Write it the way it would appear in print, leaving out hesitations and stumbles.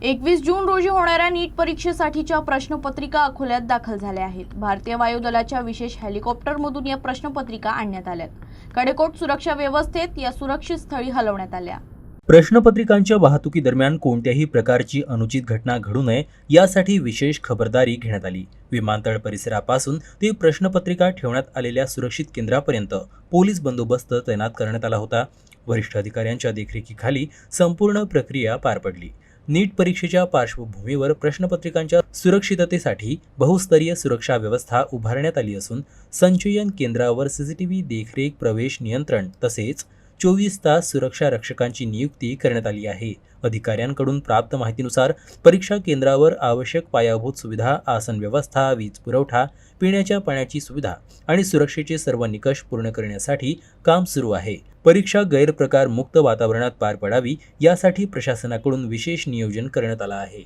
21 जून रोजी होणाऱ्या नीट परीक्षेसाठीच्या प्रश्नपत्रिका अकोल्यात दाखल झाल्या आहेत। भारतीय वायुदलाच्या विशेष हेलिकॉप्टरमधून या प्रश्नपत्रिका आणण्यात आल्यात। कडेकोट सुरक्षा व्यवस्थेत या सुरक्षित स्थळी हलवण्यात आल्या। प्रश्नपत्रिकांच्या वाहतुकीदरम्यान कोणत्याही प्रकारची अनुचित घटना घडू नये यासाठी विशेष खबरदारी घेण्यात आली। विमानतळ परिसरापासून ते प्रश्नपत्रिका ठेवण्यात आलेल्या सुरक्षित केंद्रापर्यंत पोलीस बंदोबस्त तैनात करण्यात आला होता। वरिष्ठ अधिकाऱ्यांच्या देखरेखीखाली संपूर्ण प्रक्रिया पार पडली। नीट परीक्षेच्या पार्श्वभूमीवर प्रश्नपत्रिकांच्या सुरक्षिततेसाठी बहुस्तरीय सुरक्षा व्यवस्था उभारण्यात आली असून संचयन केंद्रावर सीसीटीव्ही देखरेख, प्रवेश नियंत्रण तसेच 24 तास सुरक्षा रक्षकांची नियुक्ती करण्यात आली आहे। अधिकाऱ्यांकडून प्राप्त माहितीनुसार परीक्षा केंद्रावर आवश्यक पायाभूत सुविधा, आसन व्यवस्था, वीज पुरवठा, पिण्याच्या पाण्याची सुविधा आणि सुरक्षेचे सर्व निकष पूर्ण करण्यासाठी काम सुरू आहे। परीक्षा गैरप्रकार मुक्त वातावरणात पार पडावी यासाठी प्रशासनाकडून विशेष नियोजन करण्यात आलं आहे।